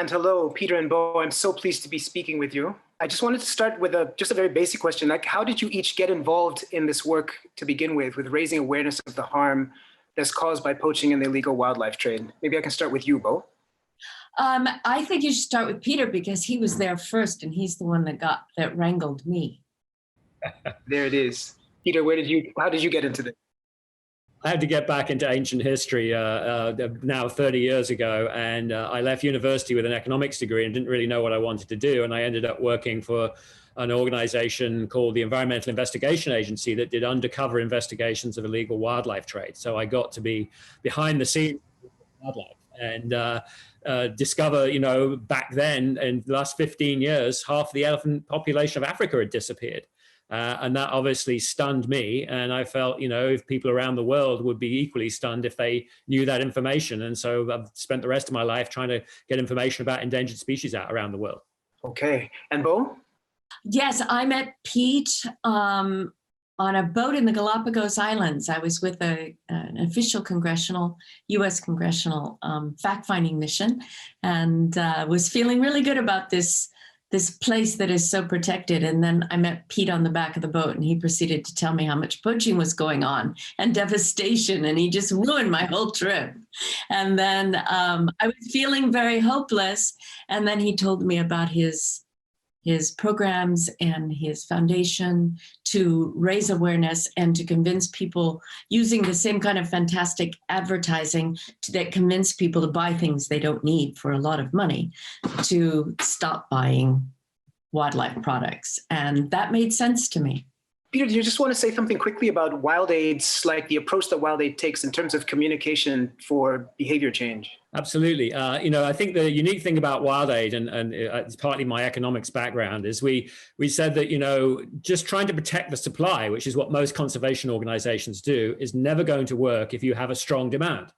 And hello, Peter and Bo. I'm so pleased to be speaking with you. I just wanted to start with just a very basic question. Like, how did you each get involved in this work to begin with raising awareness of the harm that's caused by poaching and the illegal wildlife trade? Maybe I can start with you, Bo. I think you should start with Peter because he was there first and he's the one that wrangled me. There it is. Peter, how did you get into this? I had to get back into ancient history now 30 years ago, and I left university with an economics degree and didn't really know what I wanted to do. And I ended up working for an organization called the Environmental Investigation Agency that did undercover investigations of illegal wildlife trade. So I got to be behind the scenes of wildlife and discover, back then, in the last 15 years, half the elephant population of Africa had disappeared. And that obviously stunned me. And I felt, if people around the world would be equally stunned if they knew that information. And so I've spent the rest of my life trying to get information about endangered species out around the world. Okay. And Bo? Yes, I met Pete on a boat in the Galapagos Islands. I was with an official U.S. congressional fact-finding mission and was feeling really good about this place that is so protected. And then I met Pete on the back of the boat and he proceeded to tell me how much poaching was going on and devastation. And he just ruined my whole trip. And then I was feeling very hopeless. And then he told me about his programs and his foundation to raise awareness and to convince people using the same kind of fantastic advertising that convince people to buy things they don't need for a lot of money to stop buying wildlife products. And that made sense to me. Peter, do you just want to say something quickly about WildAid's, like the approach that WildAid takes in terms of communication for behavior change? Absolutely. I think the unique thing about WildAid, and it's partly my economics background, is we said that, just trying to protect the supply, which is what most conservation organizations do, is never going to work if you have a strong demand.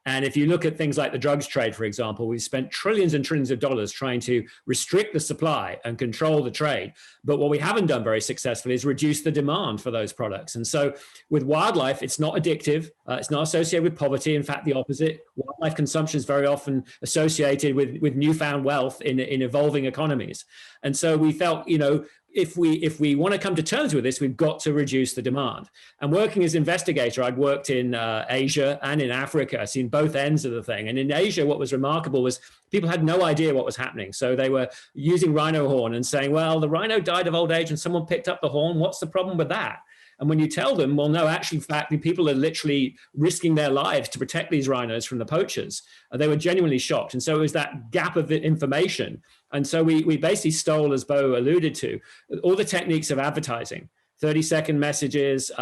And if you look at things like the drugs trade, for example, we've spent trillions and trillions of dollars trying to restrict the supply and control the trade. But what we haven't done very successfully is reduce the demand for those products. And so with wildlife, it's not addictive. It's not associated with poverty. In fact, the opposite. Wildlife consumption is very often associated with newfound wealth in evolving economies. And so we felt, if we want to come to terms with this, we've got to reduce the demand. And working as investigator, I'd worked in Asia and in Africa. I've seen both ends of the thing. And in Asia, what was remarkable was people had no idea what was happening. So they were using rhino horn and saying, well, the rhino died of old age and someone picked up the horn. What's the problem with that? And when you tell them, well, no, actually, in fact, the people are literally risking their lives to protect these rhinos from the poachers. They were genuinely shocked. And so it was that gap of the information. And so we basically stole, as Bo alluded to, all the techniques of advertising, 30-second messages,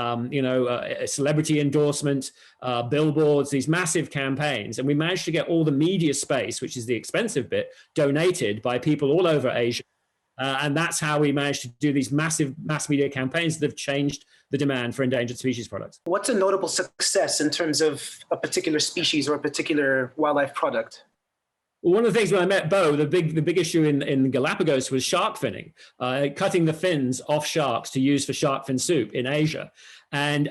celebrity endorsement, billboards, these massive campaigns. And we managed to get all the media space, which is the expensive bit, donated by people all over Asia. And that's how we managed to do these massive mass media campaigns that have changed the demand for endangered species products. What's a notable success in terms of a particular species or a particular wildlife product? Well, one of the things when I met Bo, the big issue in Galapagos was shark finning, cutting the fins off sharks to use for shark fin soup in Asia. And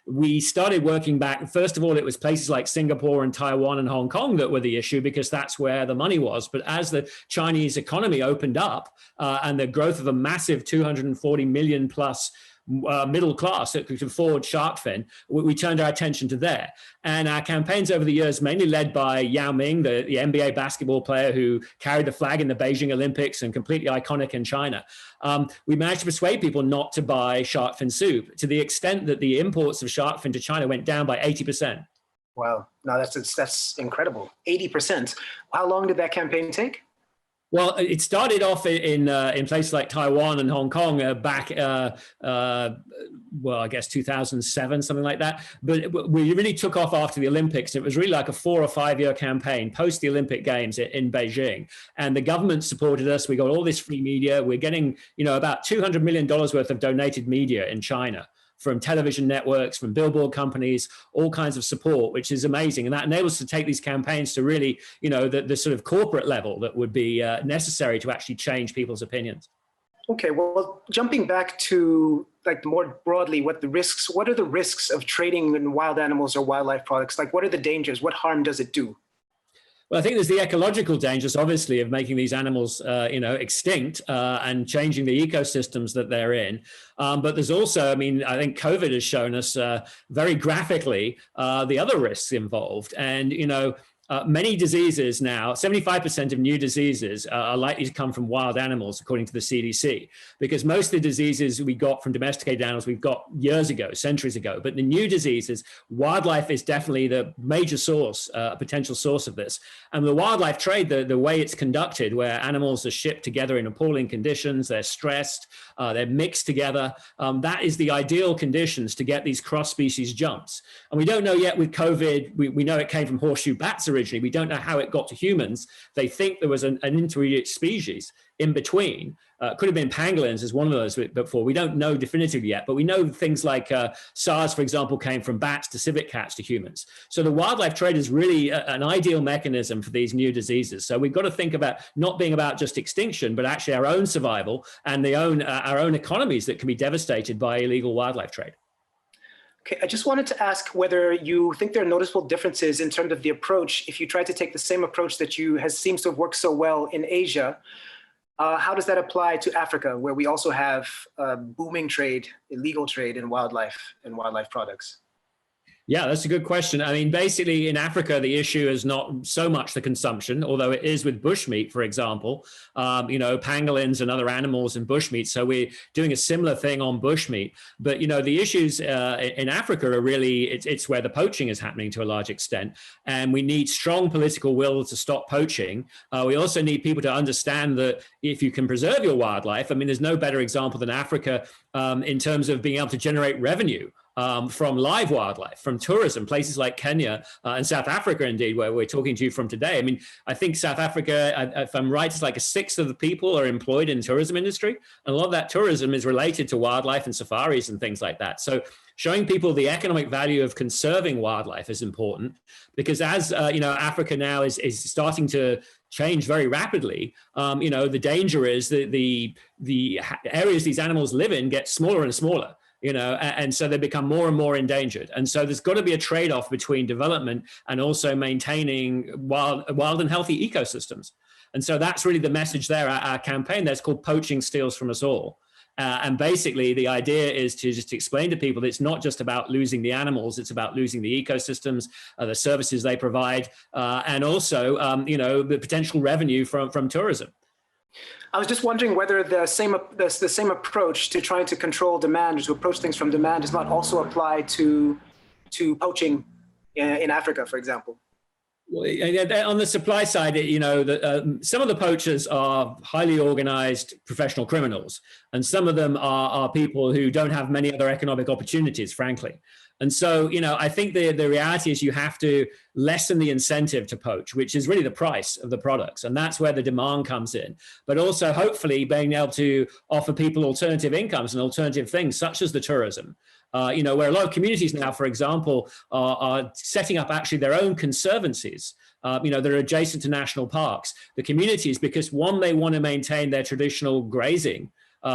we started working back. First of all, it was places like Singapore and Taiwan and Hong Kong that were the issue because that's where the money was. But as the Chinese economy opened up and the growth of a massive 240 million plus middle class that could afford shark fin, we turned our attention to there. And our campaigns over the years, mainly led by Yao Ming, the NBA basketball player who carried the flag in the Beijing Olympics and completely iconic in China, we managed to persuade people not to buy shark fin soup to the extent that the imports of shark fin to China went down by 80%. Wow, no, that's incredible. 80%. How long did that campaign take? Well, it started off in places like Taiwan and Hong Kong back, I guess 2007, something like that. But we really took off after the Olympics. It was really like a 4 or 5 year campaign post the Olympic Games in Beijing. And the government supported us. We got all this free media. We're getting, about $200 million worth of donated media in China, from television networks, from billboard companies, all kinds of support, which is amazing. And that enables us to take these campaigns to really, the sort of corporate level that would be necessary to actually change people's opinions. Okay, well, jumping back to like more broadly, what are the risks of trading in wild animals or wildlife products? Like, what are the dangers? What harm does it do? Well, I think there's the ecological dangers, obviously, of making these animals, extinct and changing the ecosystems that they're in. But there's also, I mean, I think COVID has shown us very graphically the other risks involved. And, many diseases now, 75% of new diseases are likely to come from wild animals, according to the CDC, because most of the diseases we got from domesticated animals, we've got years ago, centuries ago. But the new diseases, wildlife is definitely the major source, potential source of this. And the wildlife trade, the way it's conducted, where animals are shipped together in appalling conditions, they're stressed, they're mixed together, that is the ideal conditions to get these cross-species jumps. And we don't know yet with COVID, we know it came from horseshoe bats originally. We don't know how it got to humans. They think there was an intermediate species in between. Could have been pangolins as one of those before. We don't know definitively yet, but we know things like SARS, for example, came from bats to civet cats to humans. So the wildlife trade is really an ideal mechanism for these new diseases. So we've got to think about not being about just extinction, but actually our own survival and our own economies that can be devastated by illegal wildlife trade. Okay, I just wanted to ask whether you think there are noticeable differences in terms of the approach. If you try to take the same approach that seems to have worked so well in Asia, how does that apply to Africa, where we also have booming trade, illegal trade in wildlife and wildlife products? Yeah, that's a good question. I mean, basically in Africa, the issue is not so much the consumption, although it is with bushmeat, for example, pangolins and other animals and bushmeat. So we're doing a similar thing on bushmeat. But, the issues in Africa are really, it's where the poaching is happening to a large extent. And we need strong political will to stop poaching. We also need people to understand that if you can preserve your wildlife, I mean, there's no better example than Africa in terms of being able to generate revenue from live wildlife, from tourism, places like Kenya and South Africa, indeed, where we're talking to you from today. I mean, I think South Africa, if I'm right, it's like 1/6 of the people are employed in the tourism industry. And a lot of that tourism is related to wildlife and safaris and things like that. So showing people the economic value of conserving wildlife is important, because as Africa now is starting to change very rapidly, the danger is that the areas these animals live in get smaller and smaller. And so they become more and more endangered. And so there's got to be a trade-off between development and also maintaining wild and healthy ecosystems. And so that's really the message there. Our campaign that's called Poaching Steals From Us All. And basically the idea is to just explain to people that it's not just about losing the animals, it's about losing the ecosystems, the services they provide, and also, the potential revenue from tourism. I was just wondering whether the same approach to trying to control demand, to approach things from demand, does not also apply to poaching in Africa, for example. Well, on the supply side, some of the poachers are highly organized professional criminals, and some of them are people who don't have many other economic opportunities, frankly. And so, I think the reality is you have to lessen the incentive to poach, which is really the price of the products. And that's where the demand comes in. But also, hopefully, being able to offer people alternative incomes and alternative things, such as the tourism. Where a lot of communities now, for example, are setting up actually their own conservancies, that are adjacent to national parks. The communities, because one, they want to maintain their traditional grazing,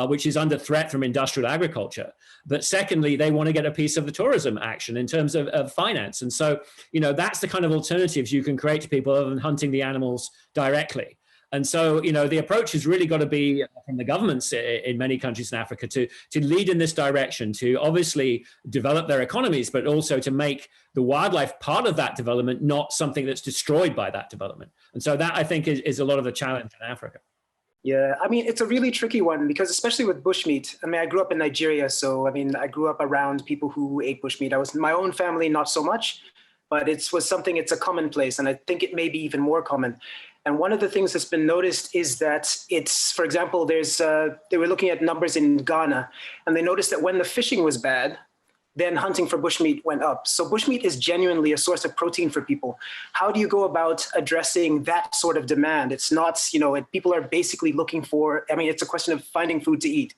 which is under threat from industrial agriculture. But secondly, they want to get a piece of the tourism action in terms of finance. And so, that's the kind of alternatives you can create to people other than hunting the animals directly. And so, the approach has really got to be from the governments in many countries in Africa to lead in this direction, to obviously develop their economies, but also to make the wildlife part of that development, not something that's destroyed by that development. And so that, I think, is a lot of the challenge in Africa. Yeah, I mean, it's a really tricky one because especially with bushmeat, I mean, I grew up in Nigeria. So, I mean, I grew up around people who ate bushmeat. I was in my own family, not so much, but it's a commonplace. And I think it may be even more common. And one of the things that's been noticed is that it's, for example, they were looking at numbers in Ghana, and they noticed that when the fishing was bad, then hunting for bushmeat went up. So bushmeat is genuinely a source of protein for people. How do you go about addressing that sort of demand? It's not, people are basically looking for, it's a question of finding food to eat.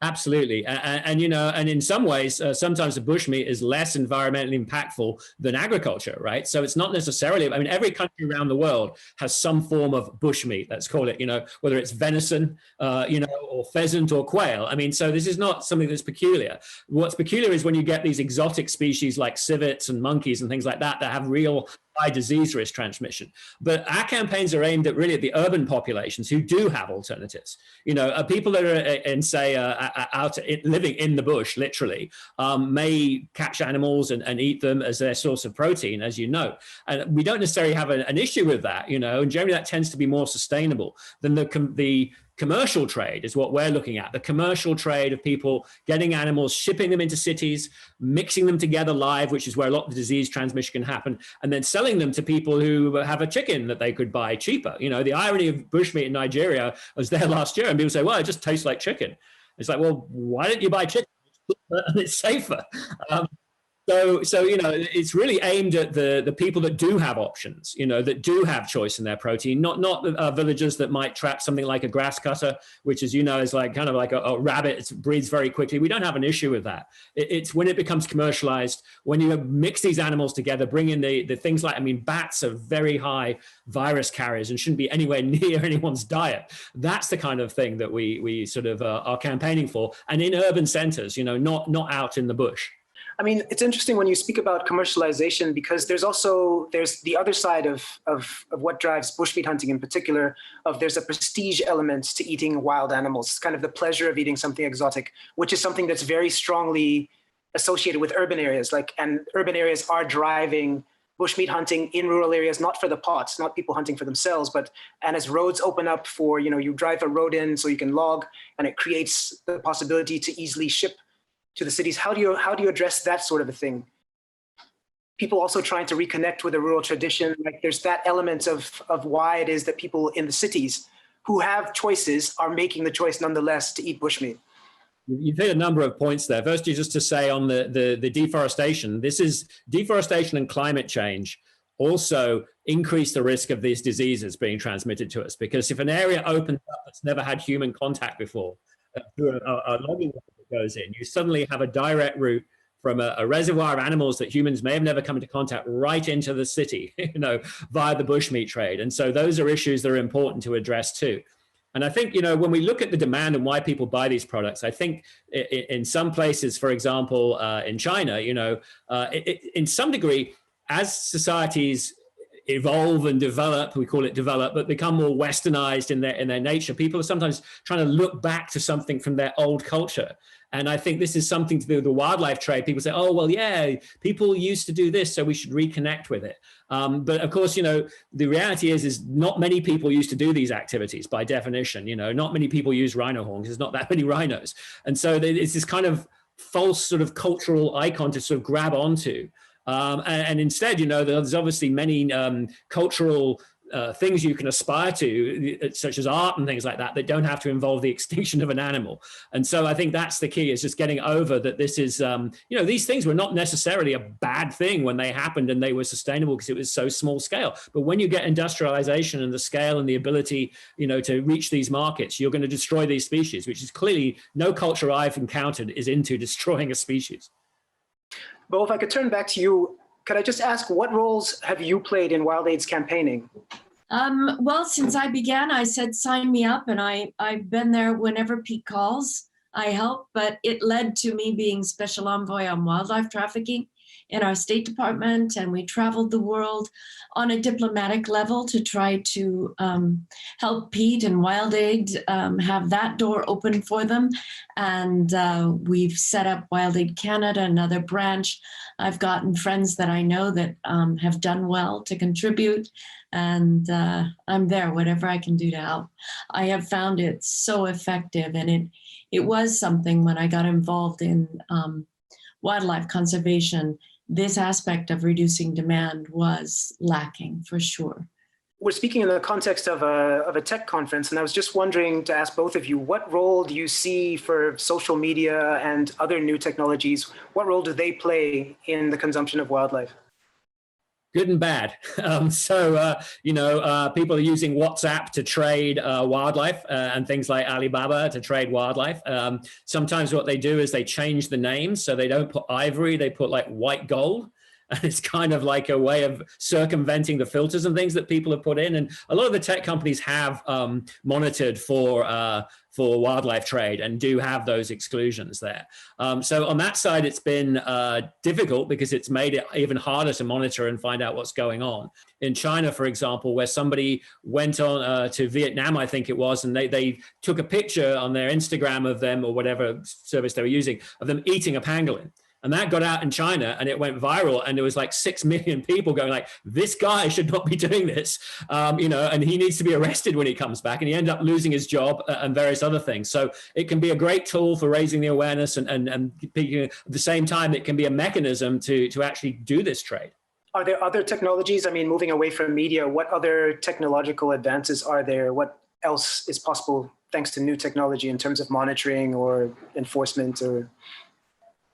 Absolutely. And in some ways, sometimes the bushmeat is less environmentally impactful than agriculture, right? So it's not necessarily, every country around the world has some form of bushmeat, let's call it, whether it's venison, or pheasant or quail. So this is not something that's peculiar. What's peculiar is when you get these exotic species like civets and monkeys and things like that have real high disease risk transmission. But our campaigns are aimed at really at the urban populations who do have alternatives. You know, people that are in, say, living in the bush, literally, may catch animals and eat them as their source of protein, as you know. And we don't necessarily have an issue with that, you know, and generally that tends to be more sustainable than the commercial trade is what we're looking at. The commercial trade of people getting animals, shipping them into cities, mixing them together live, which is where a lot of the disease transmission can happen, and then selling them to people who have a chicken that they could buy cheaper. You know, the irony of bushmeat in Nigeria, I was there last year and people say, well, it just tastes like chicken. It's like, well, why don't you buy chicken? And it's safer. So, you know, it's really aimed at the people that do have options, you know, that do have choice in their protein, not villagers that might trap something like a grass cutter, which, as you know, is like kind of like a rabbit. It breeds very quickly. We don't have an issue with that. It's when it becomes commercialized, when you mix these animals together, bring in the things like, I mean, bats are very high virus carriers and shouldn't be anywhere near anyone's diet. That's the kind of thing that we sort of are campaigning for. And in urban centers, you know, not out in the bush. I mean, it's interesting when you speak about commercialization, because there's the other side of what drives bushmeat hunting in particular, there's a prestige element to eating wild animals. It's kind of the pleasure of eating something exotic, which is something that's very strongly associated with urban areas. And urban areas are driving bushmeat hunting in rural areas, not for the pots, not people hunting for themselves, and as roads open up for, you know, you drive a road in so you can log, and it creates the possibility to easily ship to the cities. How do you address that sort of a thing? People also trying to reconnect with a rural tradition. Like, there's that element of why it is that people in the cities who have choices are making the choice nonetheless to eat bushmeat. You've hit a number of points there. Firstly, just to say on the deforestation, this is deforestation and climate change also increase the risk of these diseases being transmitted to us, because if an area opens up that's never had human contact before, through a logging that goes in, you suddenly have a direct route from a reservoir of animals that humans may have never come into contact right into the city, you know, via the bushmeat trade. And so those are issues that are important to address too. And I think, you know, when we look at the demand and why people buy these products, I think in some places, for example, in China, you know, in some degree, as societies evolve and develop, we call it develop, but become more westernized in their nature, people are sometimes trying to look back to something from their old culture. And I think this is something to do with the wildlife trade. People say, oh, well, yeah, people used to do this, so we should reconnect with it. But of course, you know, the reality is not many people used to do these activities by definition. You know, not many people use rhino horns. There's not that many rhinos. And so it's this kind of false sort of cultural icon to sort of grab onto. And instead, you know, there's obviously many cultural things you can aspire to, such as art and things like that, that don't have to involve the extinction of an animal. And so I think that's the key, is just getting over that this is, you know, these things were not necessarily a bad thing when they happened and they were sustainable because it was so small scale. But when you get industrialization and the scale and the ability, you know, to reach these markets, you're going to destroy these species, which is clearly no culture I've encountered is into destroying a species. Bo, if I could turn back to you, could I just ask, what roles have you played in WildAid's campaigning? Well, since I began, I said, sign me up, and I've been there whenever Pete calls. I help, but it led to me being special envoy on wildlife trafficking in our State Department, and we traveled the world on a diplomatic level to try to help Pete and WildAid have that door open for them. And we've set up WildAid Canada, another branch. I've gotten friends that I know that have done well to contribute, and I'm there, whatever I can do to help. I have found it so effective, and it was something when I got involved in wildlife conservation. This aspect of reducing demand was lacking for sure. We're speaking in the context of a tech conference, and I was just wondering to ask both of you, what role do you see for social media and other new technologies? What role do they play in the consumption of wildlife? Good and bad. You know, people are using WhatsApp to trade wildlife and things like Alibaba to trade wildlife. Sometimes what they do is they change the names. So they don't put ivory, they put like white gold. And it's kind of like a way of circumventing the filters and things that people have put in. And a lot of the tech companies have monitored for wildlife trade and do have those exclusions there. So on that side, it's been difficult because it's made it even harder to monitor and find out what's going on. In China, for example, where somebody went on to Vietnam, I think it was, and they took a picture on their Instagram of them or whatever service they were using of them eating a pangolin. And that got out in China and it went viral, and there was like 6 million people going like, this guy should not be doing this, you know, and he needs to be arrested when he comes back, and he ended up losing his job and various other things. So it can be a great tool for raising the awareness, and at the same time, it can be a mechanism to actually do this trade. Are there other technologies? I mean, moving away from media, what other technological advances are there? What else is possible thanks to new technology in terms of monitoring or enforcement or...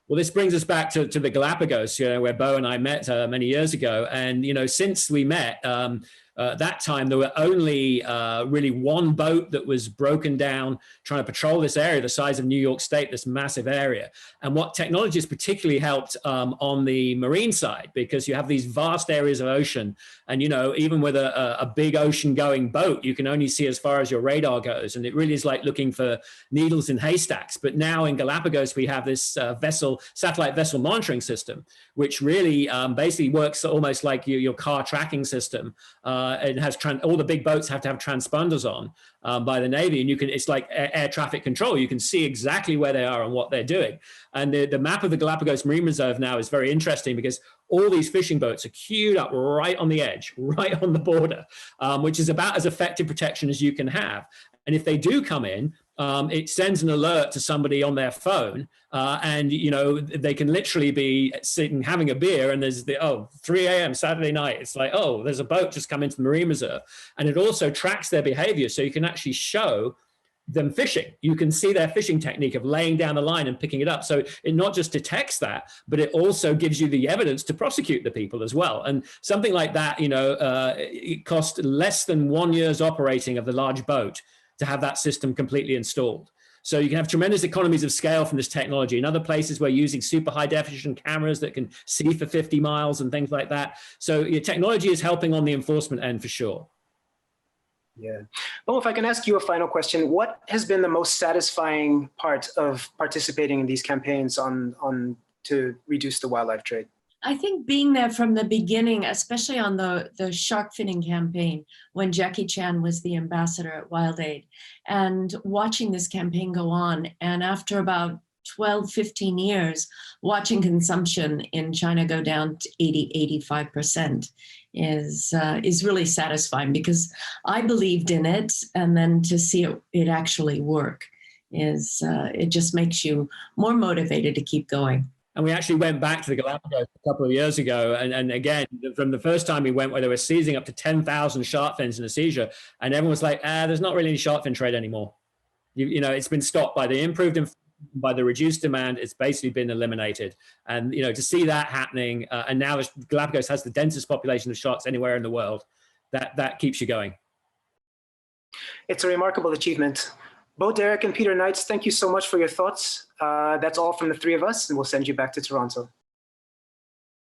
Well, this brings us back to the Galapagos, you know, where Bo and I met many years ago. And, you know, since we met, that time there were only really one boat that was broken down trying to patrol this area, the size of New York State, this massive area. And what technology has particularly helped on the marine side, because you have these vast areas of ocean, and, you know, even with a big ocean going boat, you can only see as far as your radar goes. And it really is like looking for needles in haystacks. But now in Galapagos, we have this satellite vessel monitoring system, which really basically works almost like your car tracking system. It has all the big boats have to have transponders on by the Navy, and you can, it's like air traffic control. You can see exactly where they are and what they're doing. And the map of the Galapagos Marine Reserve now is very interesting because all these fishing boats are queued up right on the edge, right on the border, which is about as effective protection as you can have. And if they do come in, it sends an alert to somebody on their phone, and, you know, they can literally be sitting having a beer, and there's 3 a.m. Saturday night. It's like, oh, there's a boat just come into the marine reserve. And it also tracks their behavior, so you can actually show them fishing. You can see their fishing technique of laying down the line and picking it up. So it not just detects that, but it also gives you the evidence to prosecute the people as well. And something like that, you know, it cost less than 1 year's operating of the large boat to have that system completely installed. So you can have tremendous economies of scale from this technology. In other places, we're using super high definition cameras that can see for 50 miles and things like that. So your technology is helping on the enforcement end for sure. Yeah. Well, if I can ask you a final question, what has been the most satisfying part of participating in these campaigns to reduce the wildlife trade? I think being there from the beginning, especially on the shark finning campaign, when Jackie Chan was the ambassador at WildAid, and watching this campaign go on. And after about 12, 15 years, watching consumption in China go down to 80, 85% is really satisfying, because I believed in it, and then to see it actually work it just makes you more motivated to keep going. And we actually went back to the Galapagos a couple of years ago. And again, from the first time we went, where they were seizing up to 10,000 shark fins in a seizure, and everyone was like, there's not really any shark fin trade anymore. You know, it's been stopped by the by the reduced demand. It's basically been eliminated. And, you know, to see that happening, and now Galapagos has the densest population of sharks anywhere in the world, that keeps you going. It's a remarkable achievement. Bo, Derek, and Peter Knights, thank you so much for your thoughts. That's all from the three of us, and we'll send you back to Toronto.